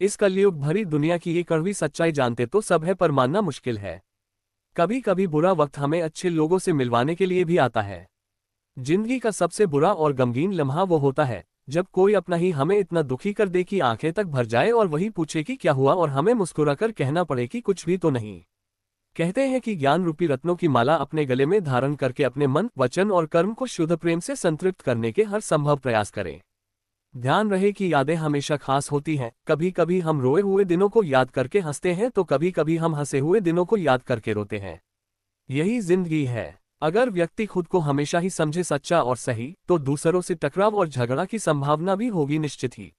इस कलयुग भरी दुनिया की ये कड़वी सच्चाई जानते तो सब है, पर मानना मुश्किल है। कभी कभी बुरा वक्त हमें अच्छे लोगों से मिलवाने के लिए भी आता है। जिंदगी का सबसे बुरा और गमगीन लम्हा वो होता है जब कोई अपना ही हमें इतना दुखी कर दे कि आंखें तक भर जाए और वही पूछे कि क्या हुआ, और हमें मुस्कुराकर कहना पड़े कि कुछ भी तो नहीं। कहते हैं कि ज्ञान रूपी रत्नों की माला अपने गले में धारण करके अपने मन, वचन और कर्म को शुद्ध प्रेम से संतृप्त करने के हर संभव प्रयास करें। ध्यान रहे कि यादें हमेशा खास होती हैं। कभी कभी हम रोए हुए दिनों को याद करके हंसते हैं, तो कभी कभी हम हंसे हुए दिनों को याद करके रोते हैं। यही जिंदगी है। अगर व्यक्ति खुद को हमेशा ही समझे सच्चा और सही, तो दूसरों से टकराव और झगड़ा की संभावना भी होगी निश्चित ही।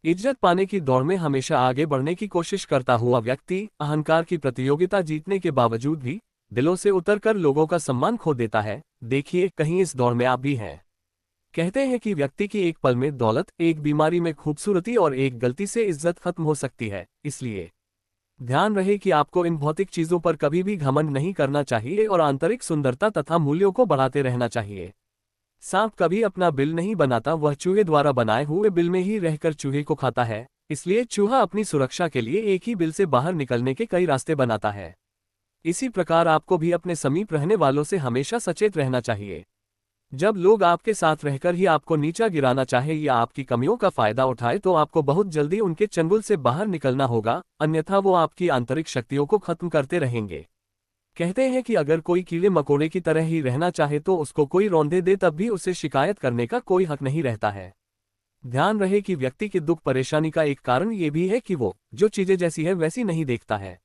इज्जत पाने की दौड़ में हमेशा आगे बढ़ने की कोशिश करता हुआ व्यक्ति अहंकार की प्रतियोगिता जीतने के बावजूद भी दिलों से उतरकर लोगों का सम्मान खो देता है। देखिए, कहीं इस दौड़ में आप भी हैं। कहते हैं कि व्यक्ति की एक पल में दौलत, एक बीमारी में खूबसूरती और एक गलती से इज्जत खत्म हो सकती है। इसलिए ध्यान रहे कि आपको इन भौतिक चीजों पर कभी भी घमंड नहीं करना चाहिए और आंतरिक सुंदरता तथा मूल्यों को बढ़ाते रहना चाहिए। सांप कभी अपना बिल नहीं बनाता, वह चूहे द्वारा बनाए हुए बिल में ही रहकर चूहे को खाता है। इसलिए चूहा अपनी सुरक्षा के लिए एक ही बिल से बाहर निकलने के कई रास्ते बनाता है। इसी प्रकार आपको भी अपने समीप रहने वालों से हमेशा सचेत रहना चाहिए। जब लोग आपके साथ रहकर ही आपको नीचा गिराना चाहे या आपकी कमियों का फायदा उठाए, तो आपको बहुत जल्दी उनके चंगुल से बाहर निकलना होगा, अन्यथा वो आपकी आंतरिक शक्तियों को खत्म करते रहेंगे। कहते हैं कि अगर कोई कीड़े मकोड़े की तरह ही रहना चाहे तो उसको कोई रौंदे दे तब भी उसे शिकायत करने का कोई हक नहीं रहता है। ध्यान रहे कि व्यक्ति के दुख परेशानी का एक कारण ये भी है कि वो जो चीजें जैसी है वैसी नहीं देखता है,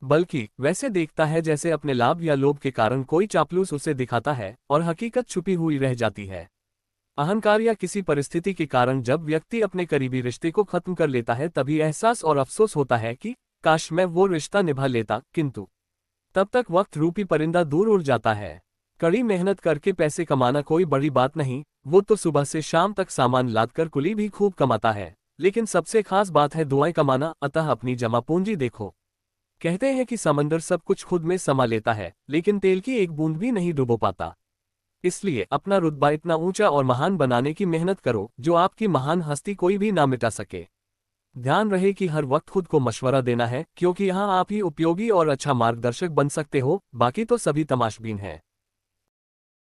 बल्कि वैसे देखता है जैसे अपने लाभ या लोभ के कारण कोई चापलूस उसे दिखाता है और हकीकत छुपी हुई रह जाती है। अहंकार या किसी परिस्थिति के कारण जब व्यक्ति अपने करीबी रिश्ते को खत्म कर लेता है, तभी एहसास और अफसोस होता है कि काश मैं वो रिश्ता निभा लेता, किंतु तब तक वक्त रूपी परिंदा दूर उड़ जाता है। कड़ी मेहनत करके पैसे कमाना कोई बड़ी बात नहीं, वो तो सुबह से शाम तक सामान लादकर कुली भी खूब कमाता है। लेकिन सबसे खास बात है दुआएं कमाना, अतः अपनी जमा पूंजी देखो। कहते हैं कि समंदर सब कुछ खुद में समा लेता है, लेकिन तेल की एक बूंद भी नहीं डुबो पाता। इसलिए अपना रुतबा इतना ऊंचा और महान बनाने की मेहनत करो जो आपकी महान हस्ती कोई भी ना मिटा सके। ध्यान रहे कि हर वक्त खुद को मशवरा देना है, क्योंकि यहाँ आप ही उपयोगी और अच्छा मार्गदर्शक बन सकते हो, बाकी तो सभी तमाशबीन हैं।